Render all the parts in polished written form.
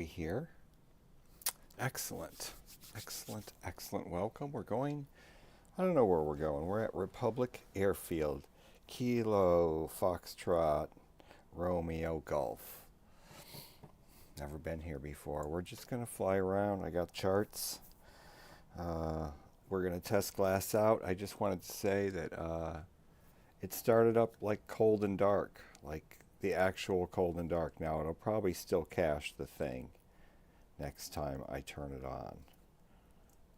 here. Excellent. Excellent, excellent. Welcome. We're going, I don't know where we're going. We're at Republic Airfield. Kilo Foxtrot Romeo Golf. Never been here before. We're just going to fly around. I got charts. We're going to test Glassout. I just wanted to say that it started up like cold and dark, like the actual cold and dark. Now it'll probably still cache the thing next time I turn it on.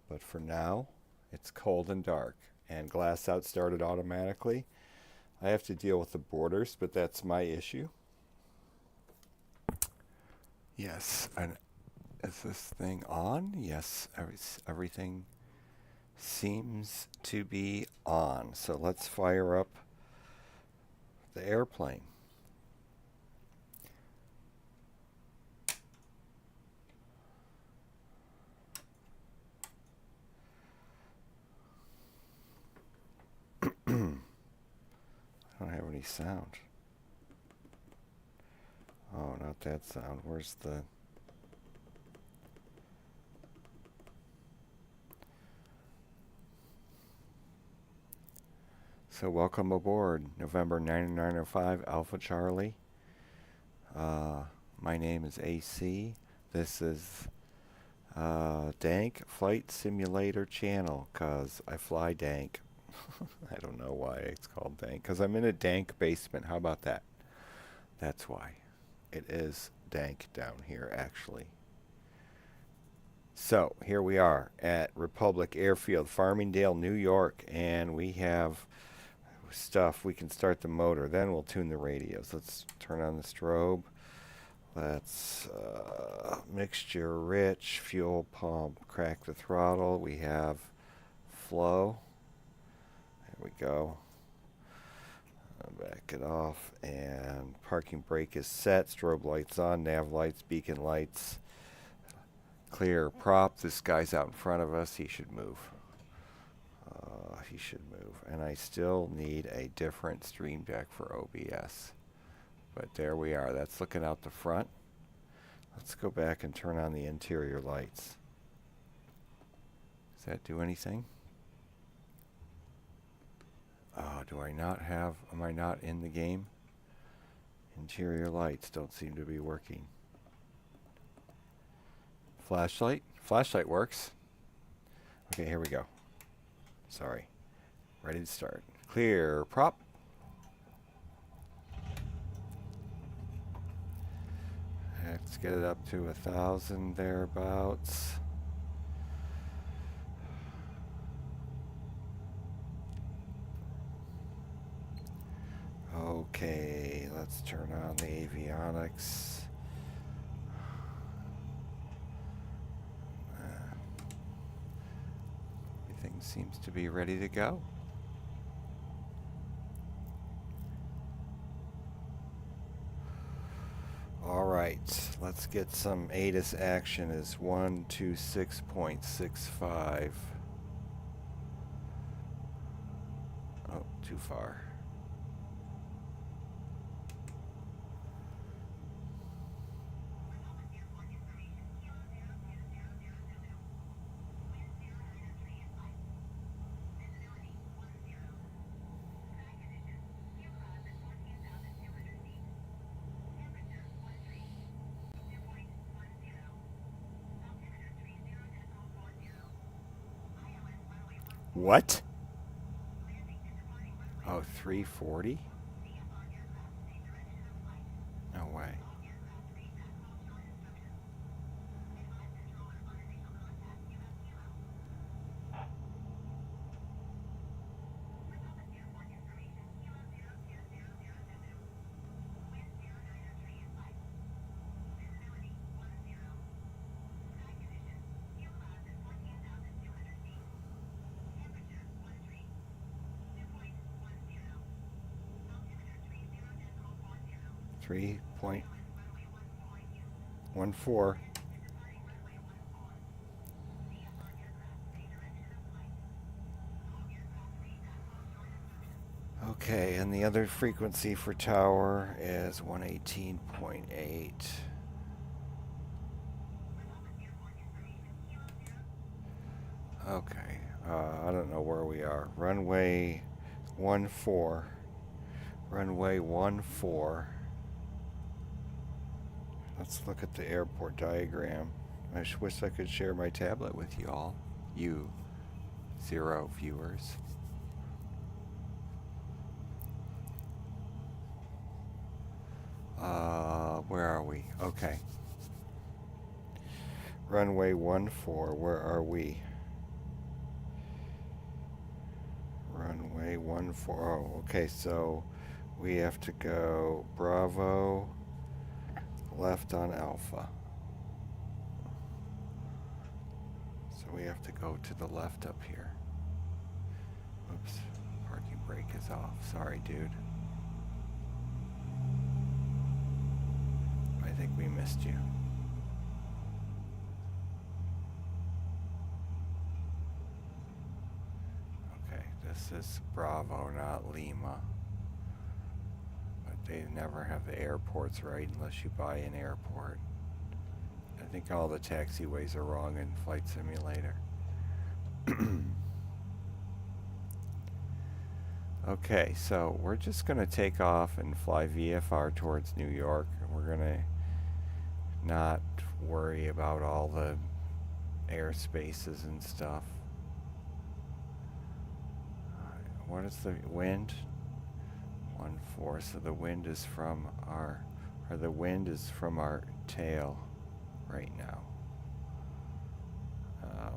But for now, it's cold and dark. And Glassout started automatically. I have to deal with the borders, but that's my issue. Yes, and is this thing on? Yes, everything seems to be on. So let's fire up the airplane. I don't have any sound. Oh, not that sound. Where's the... So welcome aboard, November 9905 Alpha Charlie. My name is AC. This is Dank Flight Simulator Channel, because I fly dank. I don't know why it's called dank, because I'm in a dank basement. How about that? That's why. It is dank down here, actually. So, here we are at Republic Airfield, Farmingdale, New York, and we have stuff. We can start the motor, then we'll tune the radios. Let's turn on the strobe. Let's mixture rich, fuel pump, crack the throttle. We have flow. There we go. Back it off, and parking brake is set. Strobe lights on, nav lights, beacon lights. Clear prop. This guy's out in front of us. He should move. He should move. And I still need a different stream deck for OBS. But there we are. That's looking out the front. Let's go back and turn on the interior lights. Does that do anything? Oh, do I not have... Am I not in the game? Interior lights don't seem to be working. Flashlight? Flashlight works. Okay, here we go. Sorry. Ready to start. Clear prop. Let's get it up to 1,000 thereabouts. Okay, let's turn on the avionics. Everything seems to be ready to go. All right, let's get some ATIS action. Is 126.65. Oh, too far. What? Oh, 340? No way. .14. Okay, and the other frequency for tower is 118.8. Okay, I don't know where we are. Runway 14. Runway 14. Let's look at the airport diagram. I wish I could share my tablet with you all. You 0 viewers. Where are we? Okay. Runway 14, where are we? Runway 14. Oh, okay, so we have to go Bravo, left on Alpha. So we have to go to the left up here. Oops, parking brake is off. Sorry, dude. I think we missed you. Okay, this is Bravo, not Lima. But they never have the airports right unless you buy an airport. I think all the taxiways are wrong in Flight Simulator. Okay, so we're just going to take off and fly VFR towards New York. We're going to not worry about all the airspaces and stuff. What is the wind? 14. So the wind is from our tail right now.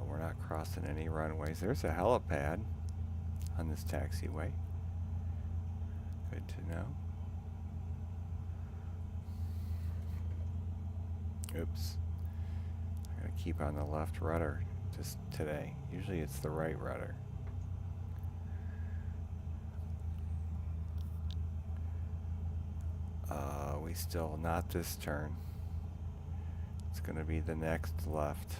We're not crossing any runways. There's a helipad on this taxiway. Good to know. Oops. I'm going to keep on the left rudder just today. Usually it's the right rudder. We still not this turn. It's going to be the next left.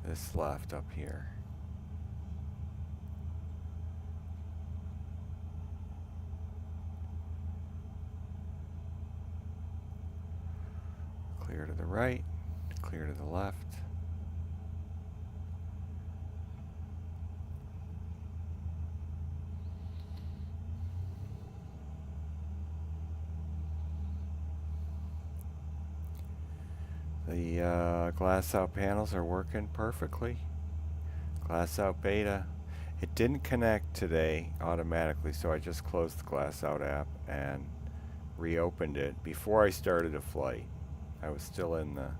This left up here. Clear to the right, clear to the left. The Glassout panels are working perfectly. Glassout beta. It didn't connect today automatically, so I just closed the Glassout app and reopened it before I started a flight. I was still in the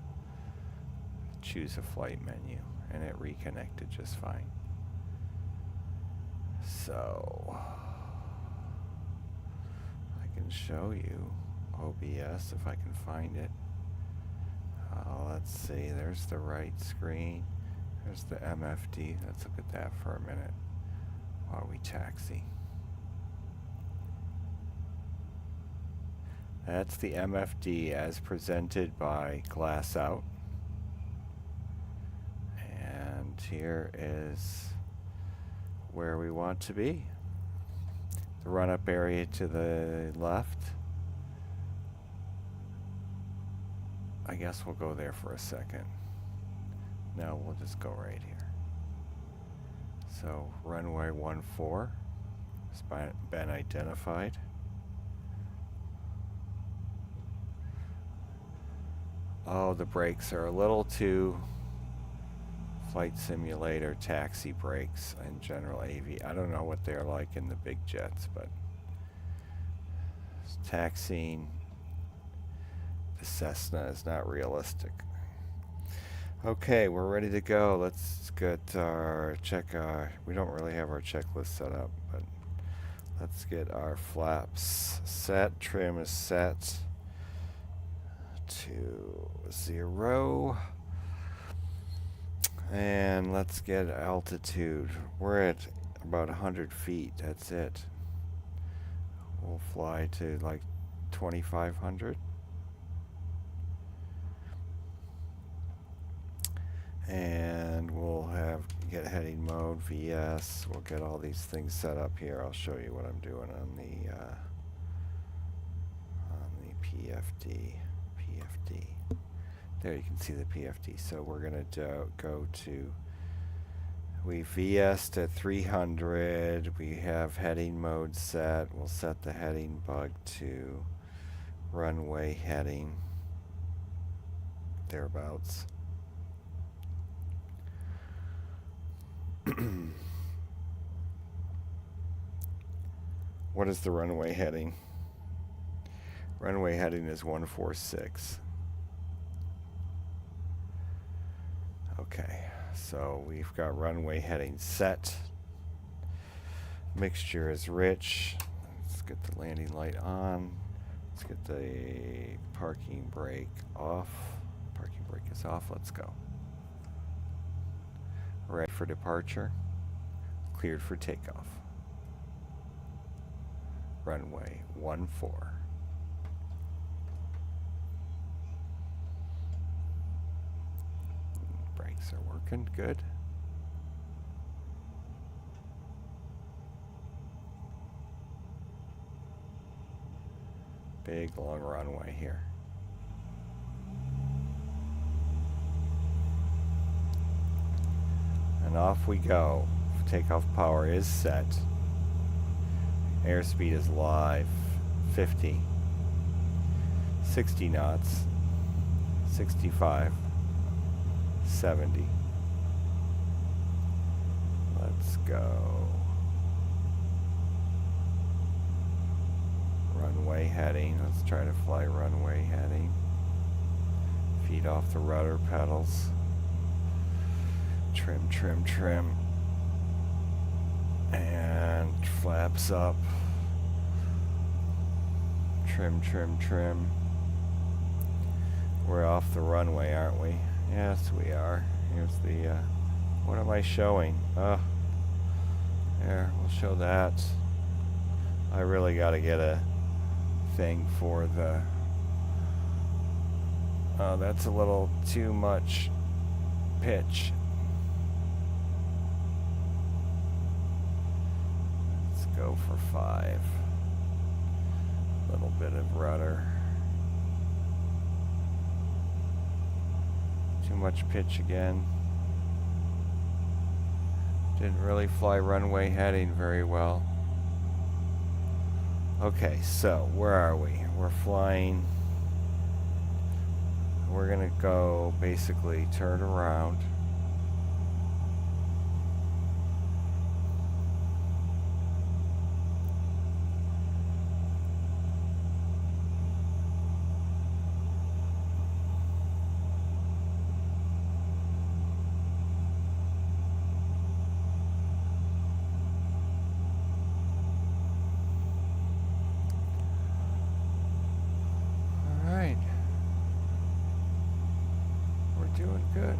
choose a flight menu, and it reconnected just fine. So I can show you OBS if I can find it. Let's see, there's the right screen. There's the MFD. Let's look at that for a minute while we taxi. That's the MFD as presented by Glassout. And here is where we want to be. The run-up area to the left. I guess we'll go there for a second. No, we'll just go right here. So runway 14 has been identified. Oh, the brakes are a little too Flight Simulator taxi brakes in general AV. I don't know what they're like in the big jets, but taxiing the Cessna is not realistic. Okay, we're ready to go. Let's get our we don't really have our checklist set up, but let's get our flaps set. Trim is set to 0. And let's get altitude. We're at about 100 feet. That's it. We'll fly to like 2,500. And we'll get heading mode, VS. We'll get all these things set up here. I'll show you what I'm doing on the PFD, There you can see the PFD. So we're going to go to, we VS'd at 300. We have heading mode set. We'll set the heading bug to runway heading, thereabouts. What is the runway heading? Runway heading is 146. Okay, so we've got runway heading set. Mixture is rich. Let's get the landing light on. Let's get the parking brake off. Parking brake is off. Let's go. Ready for departure. Cleared for takeoff. Runway 14. Brakes are working good. Big long runway here. And off we go. Takeoff power is set. Airspeed is live. 50. 60 knots. 65. 70. Let's go. Runway heading. Let's try to fly runway heading. Feet off the rudder pedals. Trim, trim, trim. And flaps up. Trim, trim, trim. We're off the runway, aren't we? Yes, we are. Here's the, what am I showing? There, we'll show that. I really got to get a thing for the, that's a little too much pitch. Let's go for 5. Little bit of rudder. Too much pitch again. Didn't really fly runway heading very well. Okay, so where are we? We're flying. We're gonna go basically turn around. Doing good.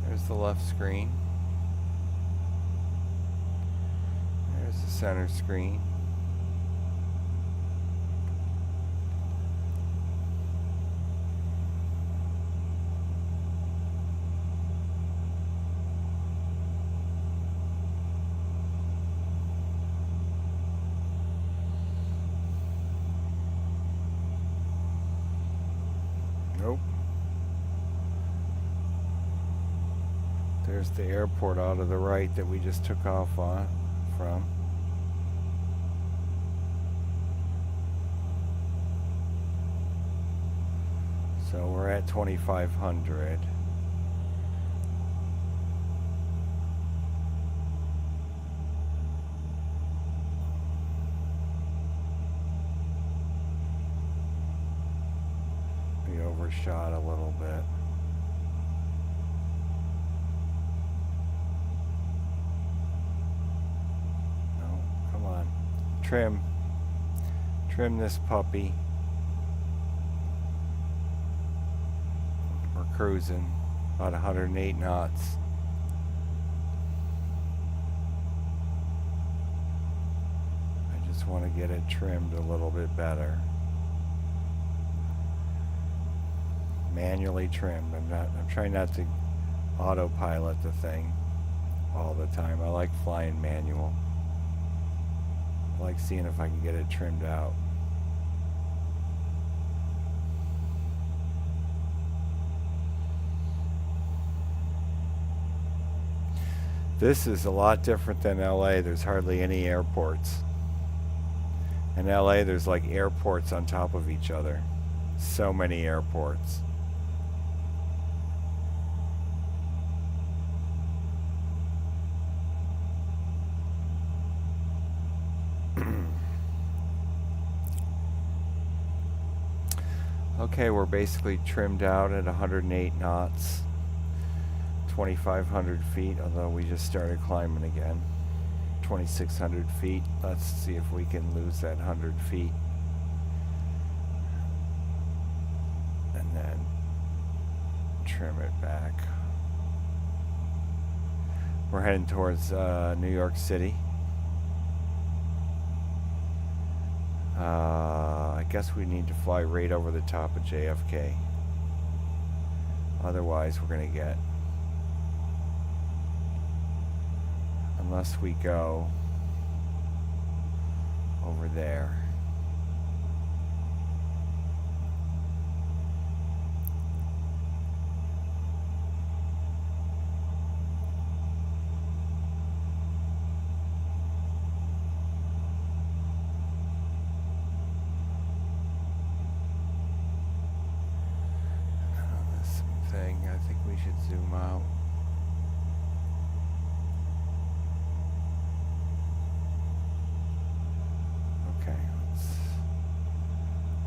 There's the left screen. There's the center screen. Nope. There's the airport out of the right that we just took off from. So we're at 2,500. We overshot a little bit. No, come on. Trim. Trim this puppy. We're cruising about 108 knots. I just want to get it trimmed a little bit better. Manually trimmed. I'm trying not to autopilot the thing all the time. I like flying manual. I like seeing if I can get it trimmed out. This is a lot different than LA. There's hardly any airports. In LA, there's like airports on top of each other. So many airports. Okay, we're basically trimmed out at 108 knots, 2,500 feet, although we just started climbing again. 2,600 feet. Let's see if we can lose that 100 feet. And then trim it back. We're heading towards New York City. I guess we need to fly right over the top of JFK. Otherwise, we're going to get... Unless we go over there. I think we should zoom out. Okay, let's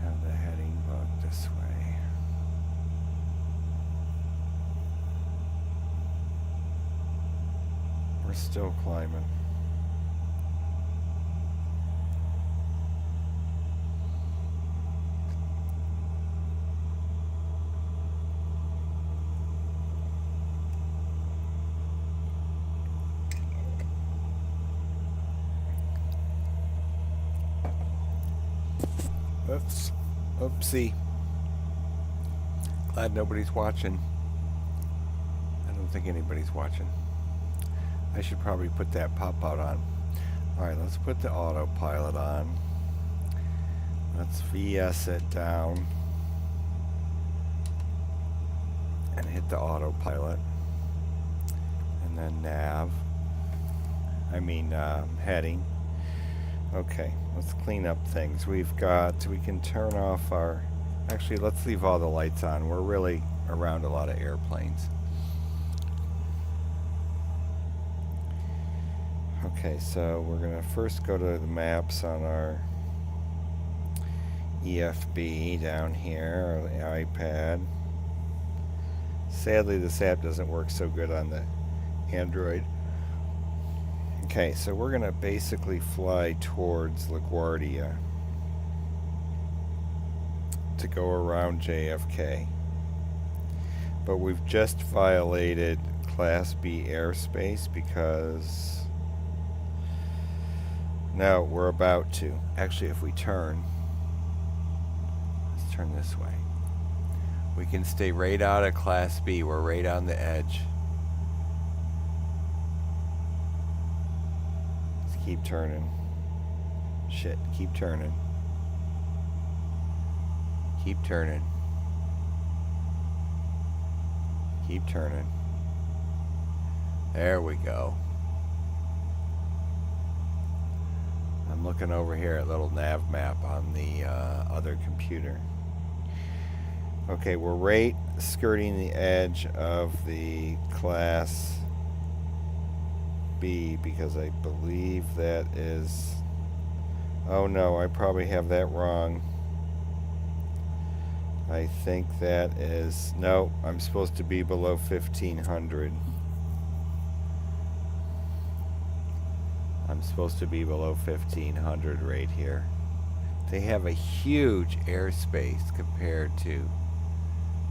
have the heading bug this way. We're still climbing. Oops. Oopsie. Glad nobody's watching. I don't think anybody's watching. I should probably put that pop-out on. Alright, let's put the autopilot on. Let's VS it down. And hit the autopilot. And then nav. Heading. Okay, let's clean up things. We can turn off our... Actually, let's leave all the lights on. We're really around a lot of airplanes. Okay, so we're going to first go to the maps on our EFB down here, or the iPad. Sadly, this app doesn't work so good on the Android. Okay, so we're going to basically fly towards LaGuardia to go around JFK. But we've just violated Class B airspace because... No, we're about to. Actually, if we turn... Let's turn this way. We can stay right out of Class B. We're right on the edge. Keep turning. Shit, keep turning. Keep turning. Keep turning. There we go. I'm looking over here at little nav map on the other computer. Okay, we're right skirting the edge of the Class B because I believe that is... Oh no, I probably have that wrong. I think that is... No, I'm supposed to be below 1500. I'm supposed to be below 1500 right here. They have a huge airspace compared to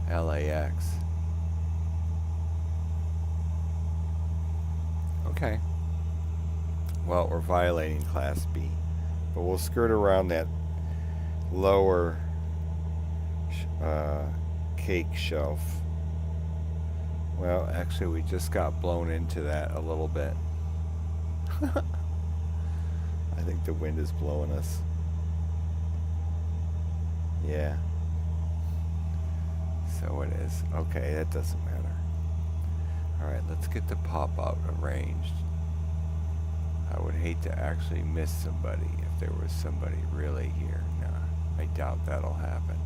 LAX. Okay. Well, we're violating Class B. But we'll skirt around that lower cake shelf. Well, actually, we just got blown into that a little bit. I think the wind is blowing us. Yeah. So it is. Okay, that doesn't matter. Alright, let's get the pop-out arranged. I would hate to actually miss somebody if there was somebody really here. Nah, I doubt that'll happen.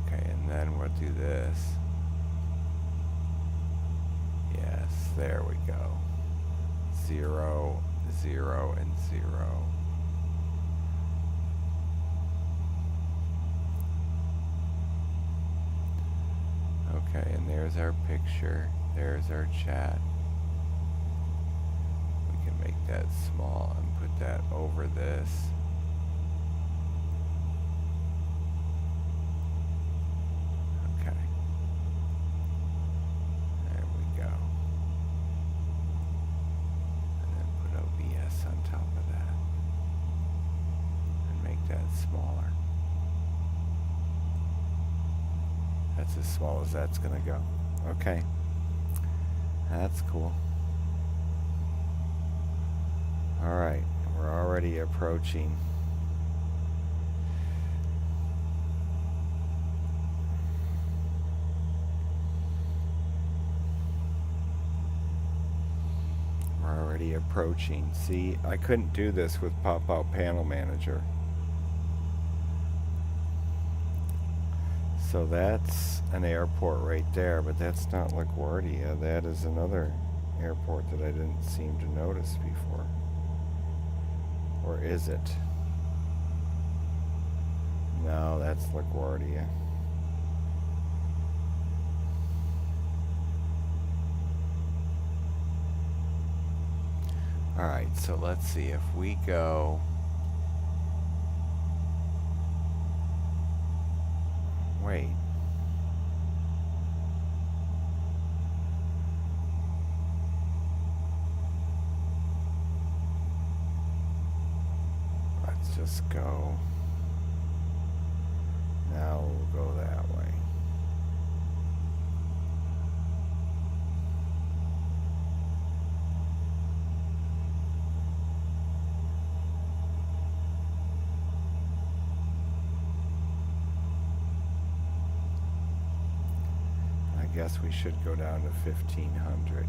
Okay, and then we'll do this. Yes, there we go. 0, 0, and 0. Okay, and there's our picture. There's our chat. We can make that small and put that over this. Okay. There we go. And then put OBS on top of that. And make that smaller. That's as small as that's gonna go. Okay. That's cool. Alright, we're already approaching. We're already approaching. See, I couldn't do this with Pop-Out Panel Manager. So that's an airport right there, but that's not LaGuardia. That is another airport that I didn't seem to notice before. Or is it? No, that's LaGuardia. Alright, so let's see if we go... Wait. Let's just go. Now we'll go that way. I guess we should go down to 1500.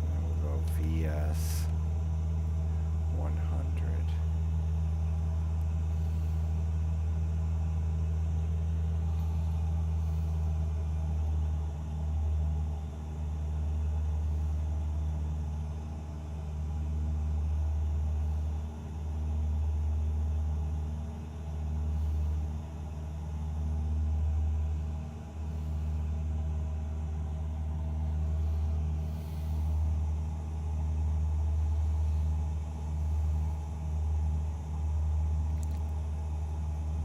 And we'll go VS 100.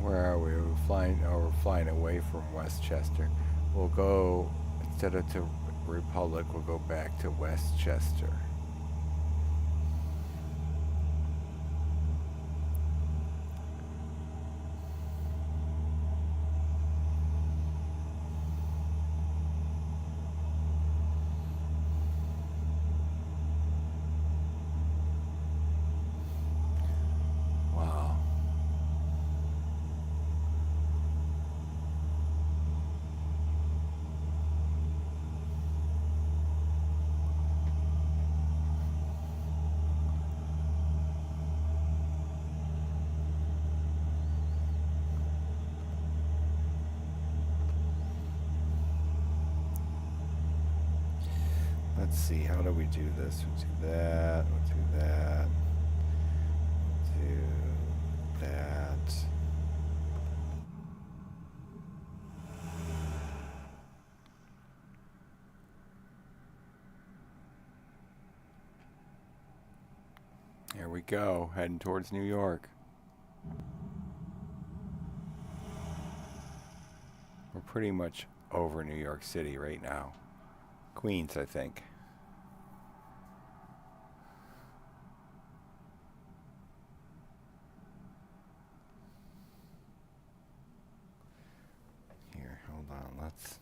Where are we? We're flying, oh, we're flying away from Westchester. We'll go, instead of to Republic, we'll go back to Westchester. Let's see, how do we do this? We'll do that, we'll do that, we'll do that. Here we go, heading towards New York. We're pretty much over New York City right now. Queens, I think. Here, hold on, let's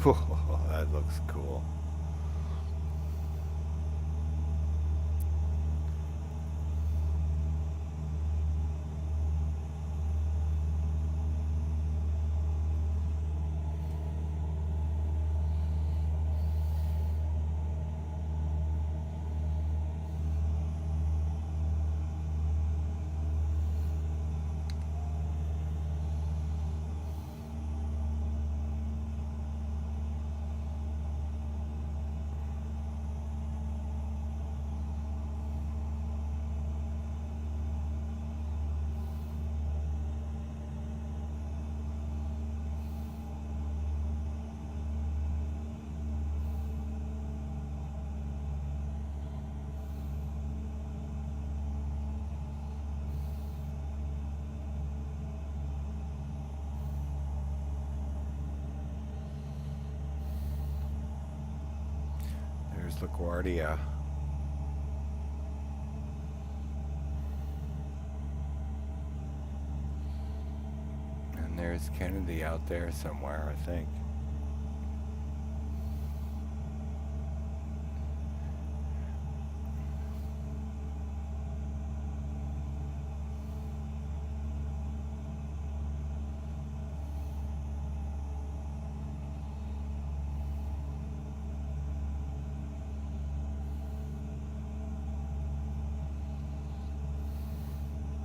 That looks cool. There's LaGuardia. And there's Kennedy out there somewhere, I think.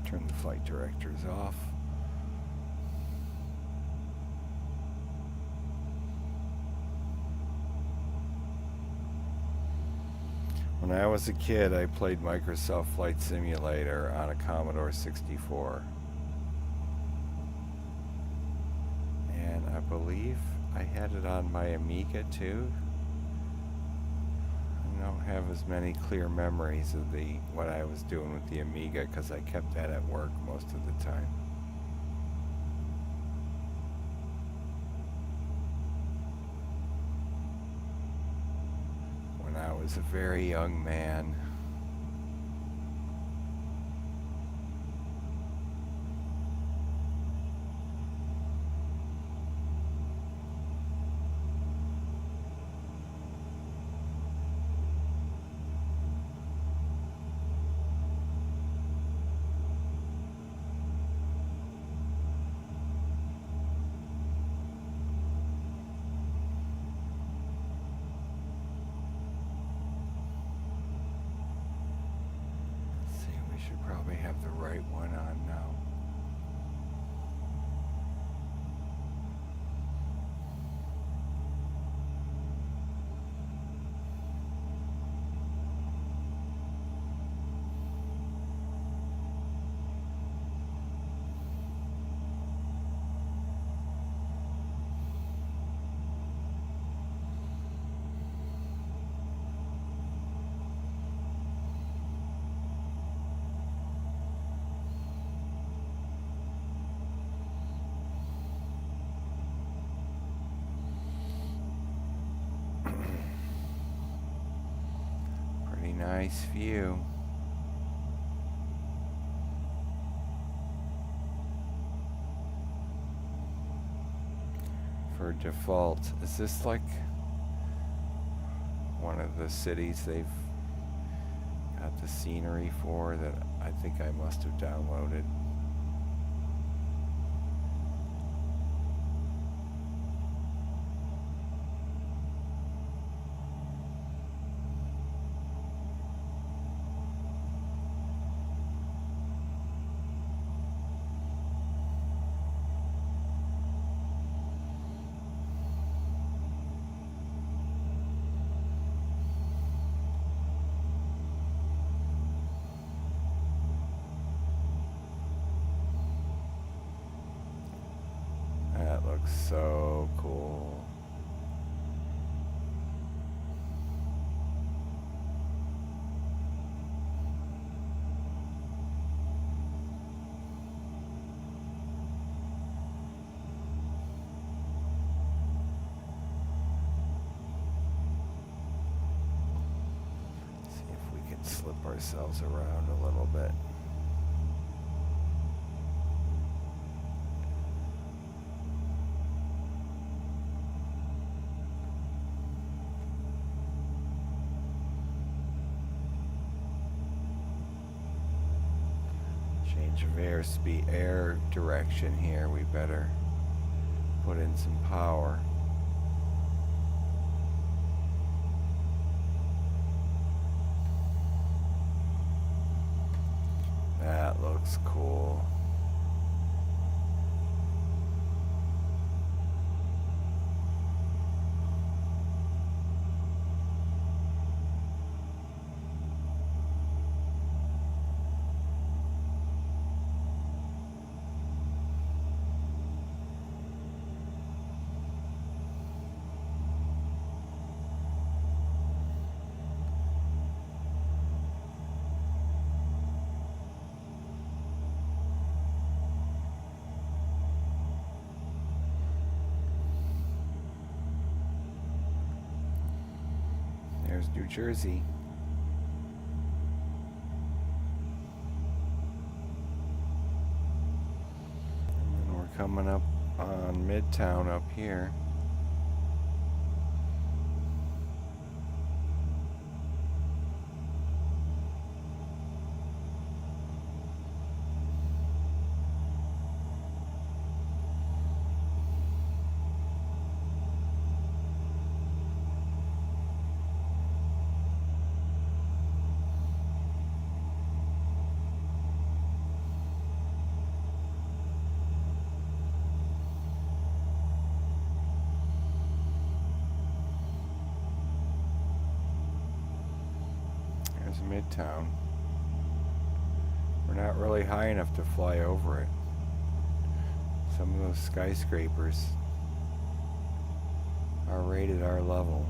Turn the flight directors off. When I was a kid, I played Microsoft Flight Simulator on a Commodore 64. And I believe I had it on my Amiga too. I don't have as many clear memories of what I was doing with the Amiga because I kept that at work most of the time. When I was a very young man. Should probably have the right one on now. Nice view. For default, is this like one of the cities they've got the scenery for that I think I must have downloaded? That looks so cool. See if we can slip ourselves around a little bit. Change of airspeed, air direction here. We better put in some power. That looks cool. There's New Jersey. And then we're coming up on Midtown up here. Midtown. We're not really high enough to fly over it. Some of those skyscrapers are rated our level.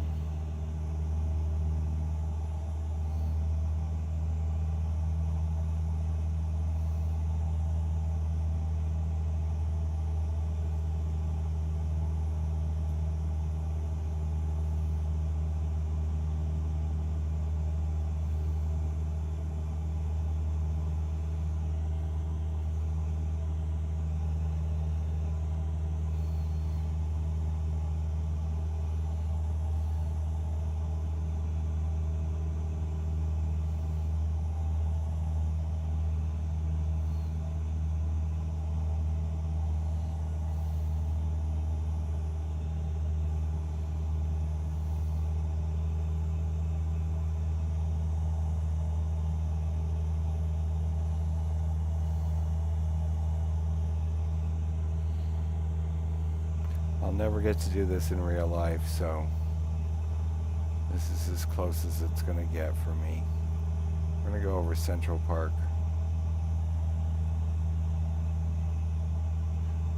I'll never get to do this in real life, so this is as close as it's going to get for me. We're going to go over Central Park.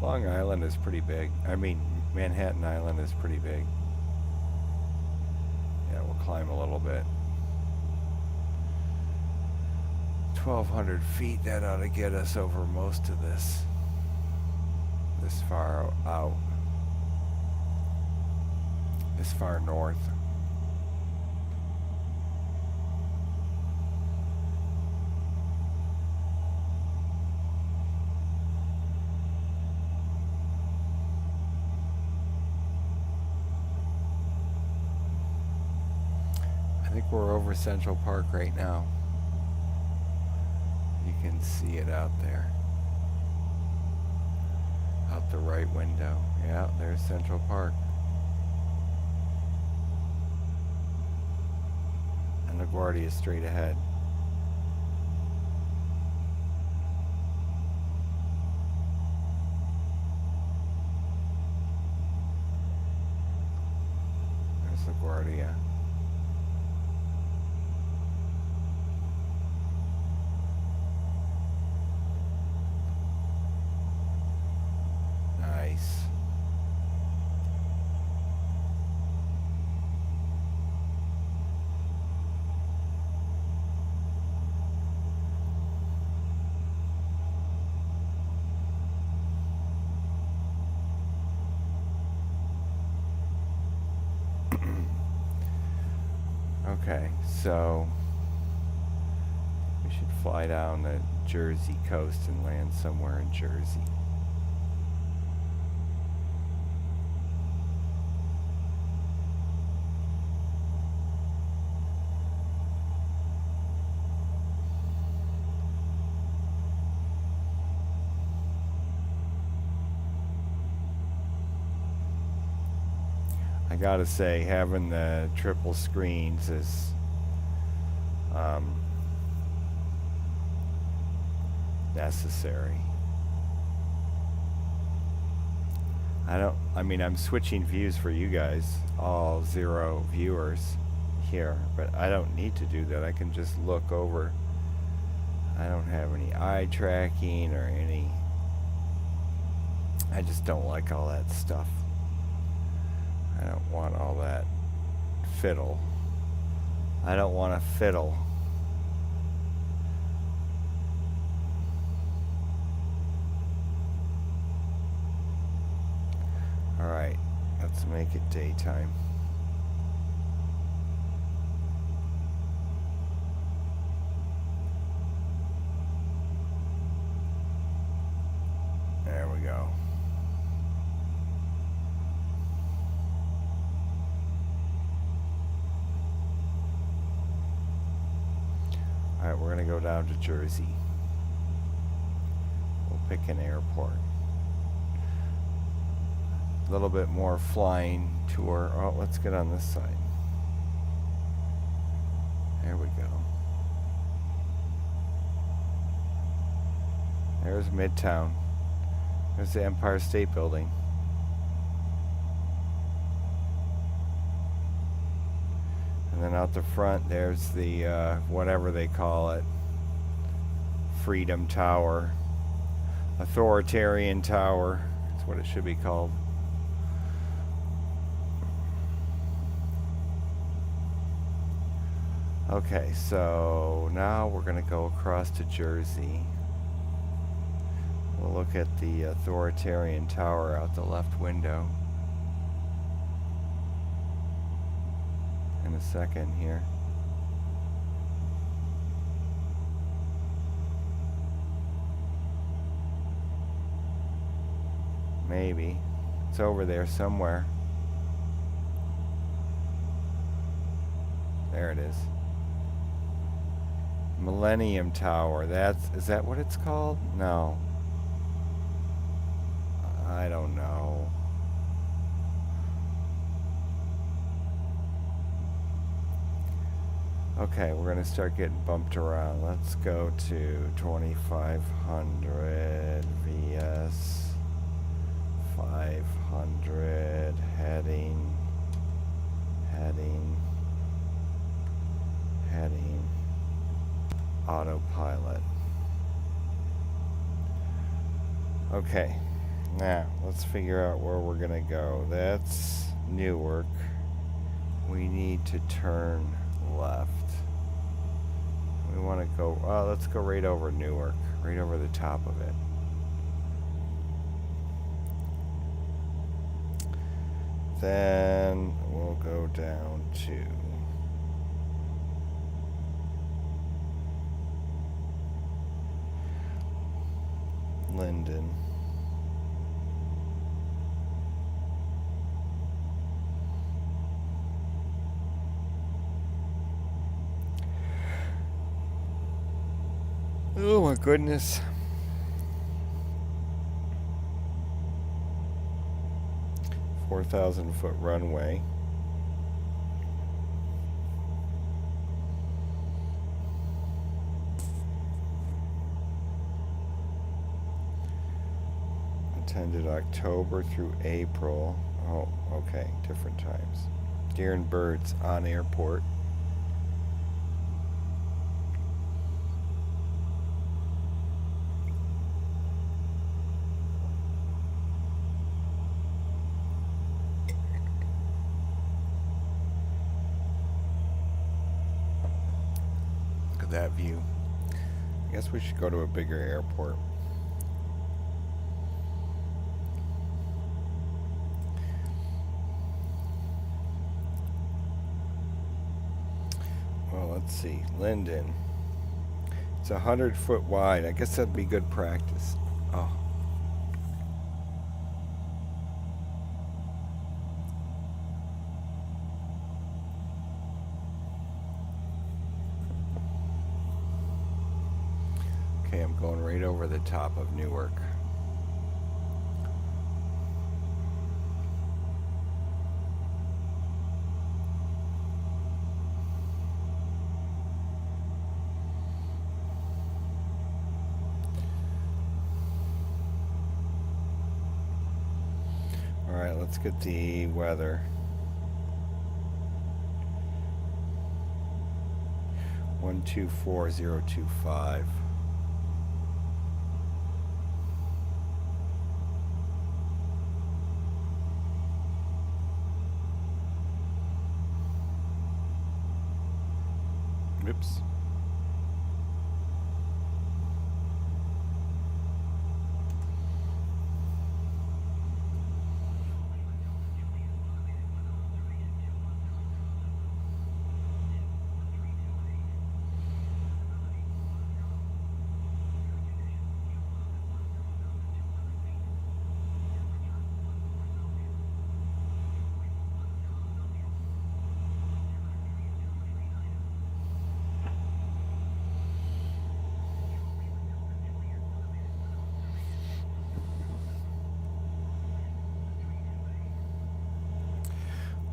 Long Island is pretty big. I mean, Manhattan Island is pretty big. Yeah, we'll climb a little bit. 1,200 feet, that ought to get us over most of this far out. This far north. I think we're over Central Park right now. You can see it out there. Out the right window. Yeah, there's Central Park. And LaGuardia is straight ahead. There's LaGuardia. Nice. Okay, so we should fly down the Jersey coast and land somewhere in Jersey. I gotta say, having the triple screens is necessary. I'm switching views for you guys, all 0 viewers here, but I don't need to do that. I can just look over. I don't have any eye tracking or any. I just don't like all that stuff. I don't want all that fiddle. I don't want to fiddle. Alright, let's make it daytime. There we go. Alright, we're going to go down to Jersey. We'll pick an airport. A little bit more flying tour. Oh, let's get on this side. There we go. There's Midtown. There's the Empire State Building. And then out the front, there's the, whatever they call it, Freedom Tower. Authoritarian Tower. That's what it should be called. Okay, so now we're going to go across to Jersey. We'll look at the Authoritarian Tower out the left window in a second here. Maybe. It's over there somewhere. There it is. Millennium Tower. Is that what it's called? No. I don't know. Okay, we're going to start getting bumped around. Let's go to 2500 VS 500 heading autopilot. Okay, now let's figure out where we're gonna go. That's Newark. We need to turn left. We want to go, let's go right over Newark, right over the top of it. Then we'll go down to Linden. Oh my goodness. $4,000-foot runway. Attended October through April. Oh, okay, different times. Deer and Birds on airport. Look at that view. I guess we should go to a bigger airport. Let's see, Linden. It's 100-foot wide. I guess that'd be good practice. Oh. Okay, I'm going right over the top of Newark. Alright, let's get the weather. 124025. Oops.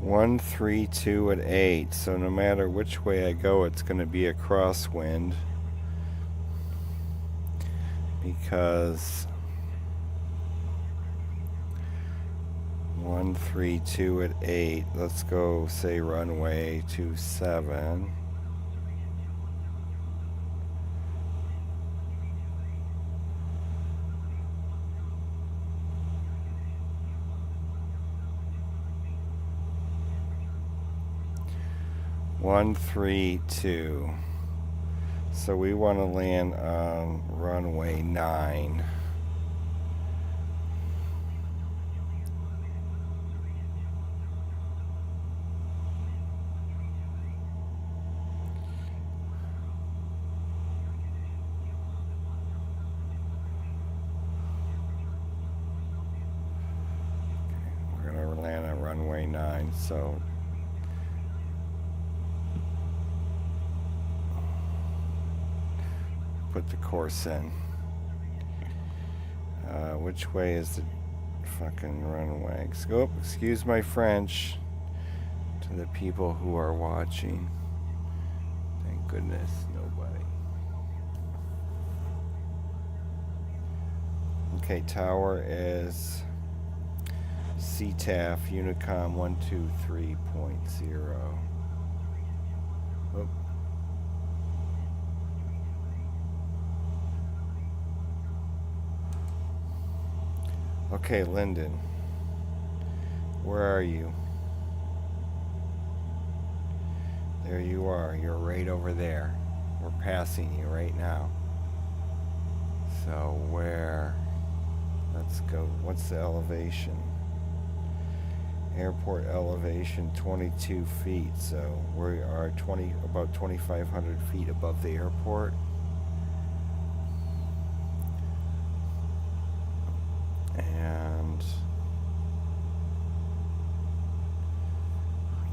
One, 3, 2 at 8. So no matter which way I go, it's going to be a crosswind because 1, 3, 2 at 8. Let's go say runway 27. One, 3, 2. So we want to land on runway 9. We're going to land on runway 9. So put the course in. Which way is the fucking runway? Oh, excuse my French to the people who are watching. Thank goodness nobody. Okay, tower is CTAF Unicom 123.0. Oh. Okay, Lyndon, where are you? There you are. You're right over there. We're passing you right now. So where? Let's go. What's the elevation? Airport elevation 22 feet. So we are about 2,500 feet above the airport. And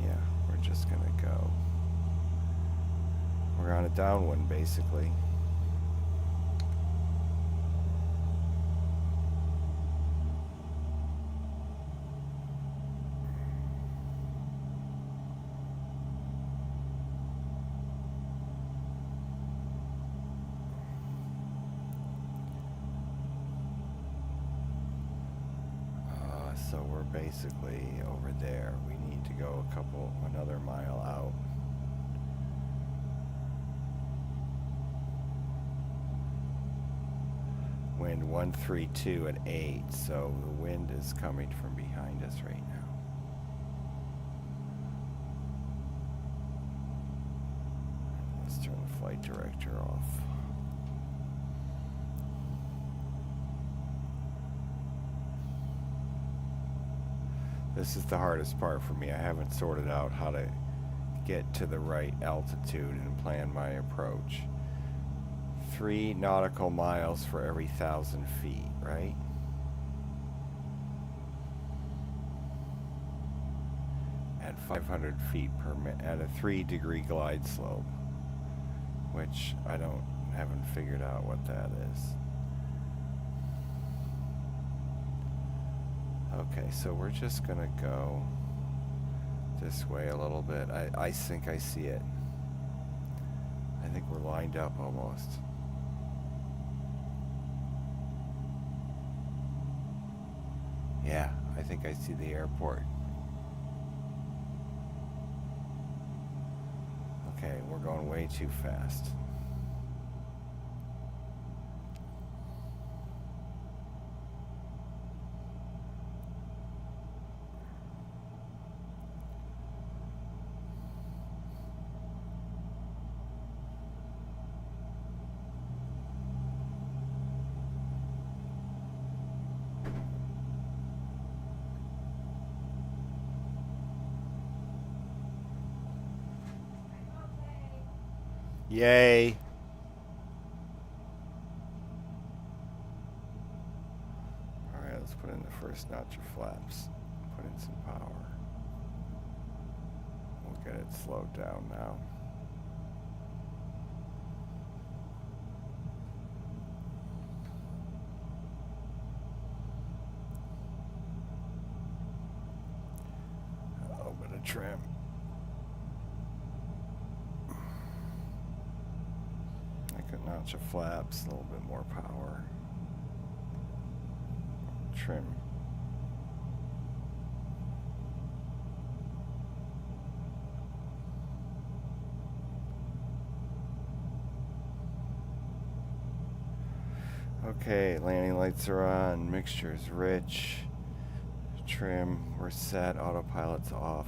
yeah, we're just gonna go. We're on a downwind basically. So we're basically over there. We need to go another mile out. Wind 132 at 8, so the wind is coming from behind us right now. Let's turn the flight director off. This is the hardest part for me. I haven't sorted out how to get to the right altitude and plan my approach. 3 nautical miles for every 1,000 feet, right? At 500 feet per minute, at a 3-degree glide slope, which I haven't figured out what that is. Okay, so we're just gonna go this way a little bit. I think I see it. I think we're lined up almost. Yeah, I think I see the airport. Okay, we're going way too fast. Yay! Alright, let's put in the first notch of flaps. Put in some power. We'll get it slowed down now. A little bit of trim. Like a notch of flaps, a little bit more power. Trim. Okay, landing lights are on, mixture's rich, trim, we're set, autopilot's off.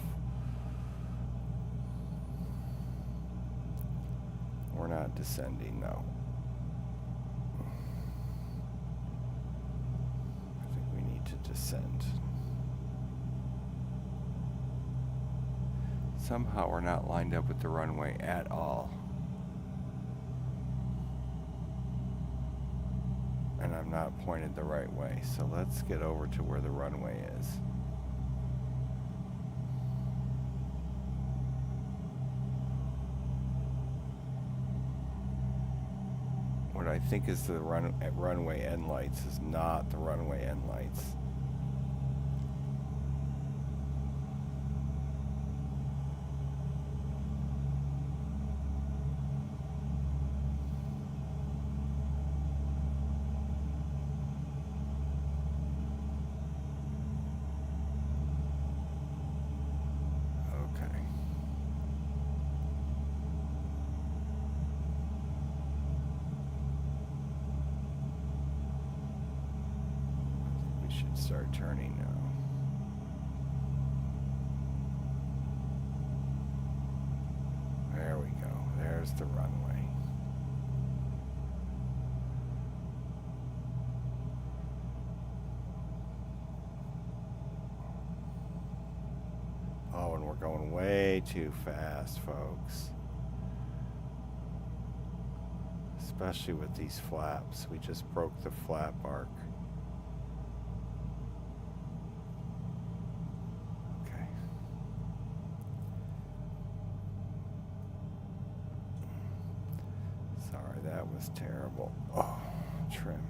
We're not descending, no. I think we need to descend. Somehow we're not lined up with the runway at all. And I'm not pointed the right way, so let's get over to where the runway is. What I think is the runway end lights is not the runway end lights. Start turning now. There we go. There's the runway. Oh, and we're going way too fast, folks. Especially with these flaps. We just broke the flap arc. That was terrible. Oh, trim.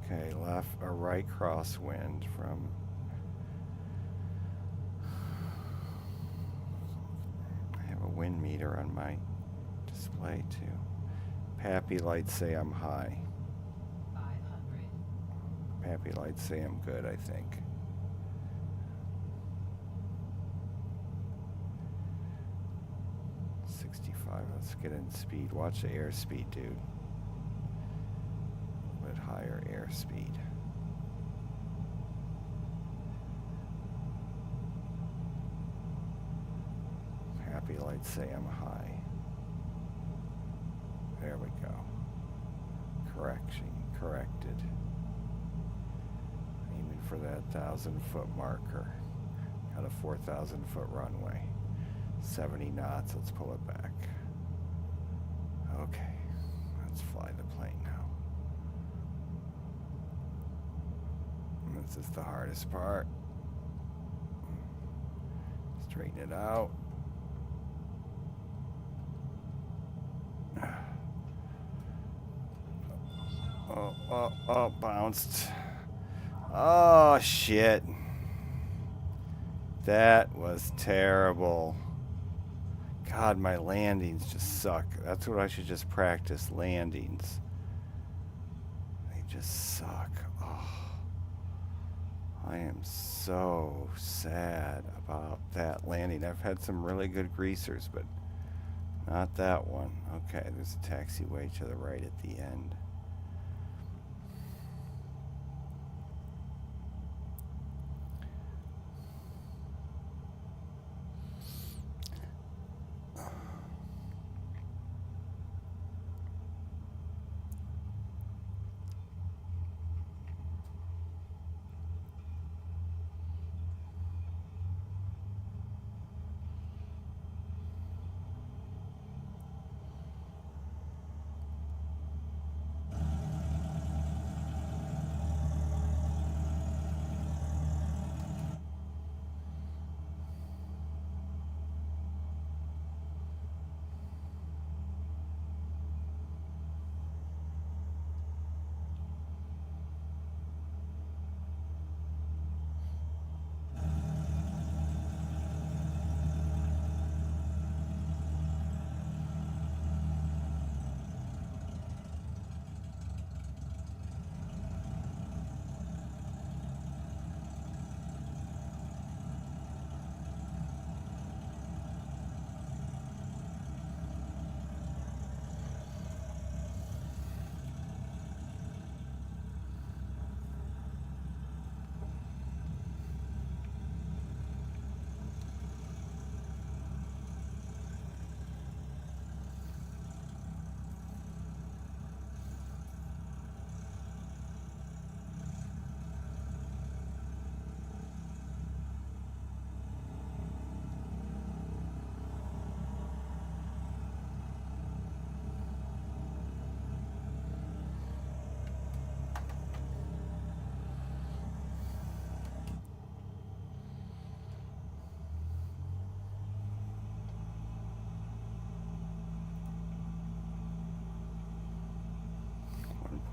Okay, left or right crosswind from I have a wind meter on my display too. Pappy lights say I'm high. 500. Pappy lights say I'm good, I think. Let's get in speed. Watch the airspeed, dude. A little bit higher airspeed. Happy lights say I'm high. There we go. Corrected. Aiming for that 1,000-foot marker. Got a 4,000-foot runway. 70 knots. Let's pull it back. Okay. Let's fly the plane now. And this is the hardest part. Straighten it out. Oh, bounced. Oh, shit. That was terrible. God, my landings just suck. That's what I should just practice, landings. They just suck. Oh, I am so sad about that landing. I've had some really good greasers, but not that one. Okay, there's a taxiway to the right at the end.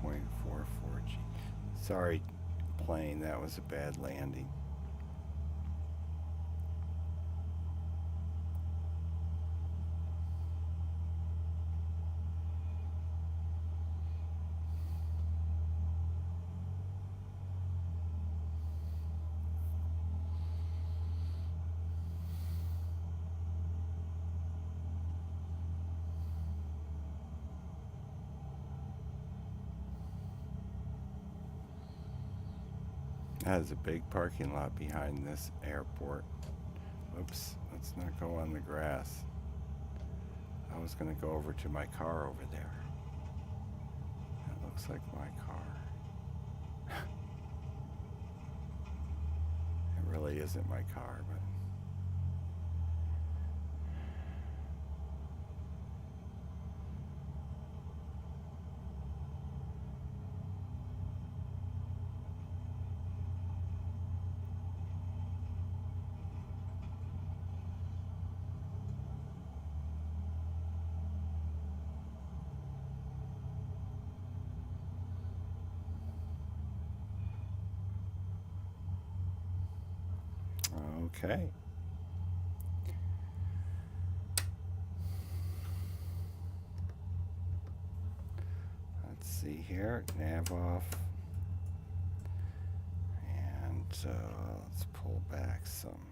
.44G. Sorry, plane. That was a bad landing. That is a big parking lot behind this airport. Oops, let's not go on the grass. I was going to go over to my car over there. That looks like my car. It really isn't my car, but okay. Let's see here, nav off. And let's pull back some.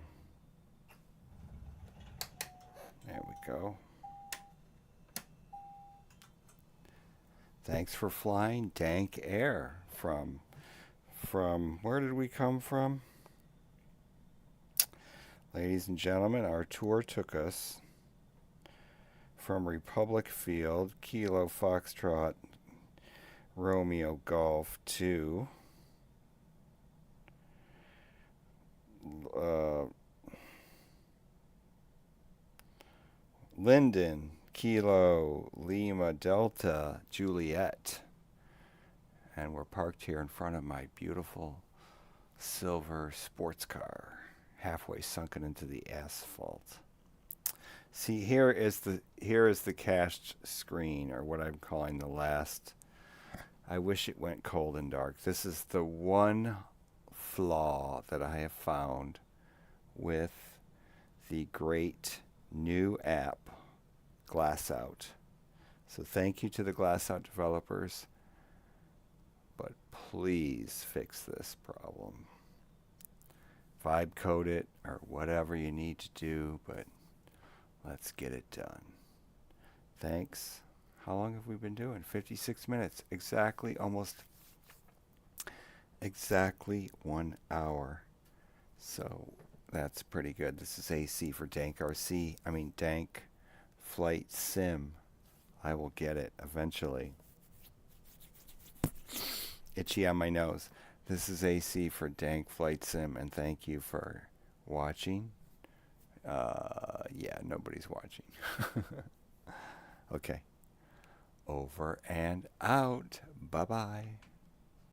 There we go. Thanks for flying Dank Air from where did we come from? Ladies and gentlemen, our tour took us from Republic Field, Kilo Foxtrot, Romeo Golf to Linden, Kilo, Lima, Delta, Juliet. And we're parked here in front of my beautiful silver sports car, halfway sunken into the asphalt. See, here is the cached screen, or what I'm calling the last. I wish it went cold and dark. This is the one flaw that I have found with the great new app, Glassout. So thank you to the Glassout developers, but please fix this problem. Vibe code it or whatever you need to do, but let's get it done. Thanks. How long have we been doing? 56 minutes. Exactly 1 hour. So that's pretty good. This is AC for Dank Flight Sim. I will get it eventually. Itchy on my nose. This is AC for Dank Flight Sim, and thank you for watching. Yeah, nobody's watching. Okay. Over and out. Bye-bye.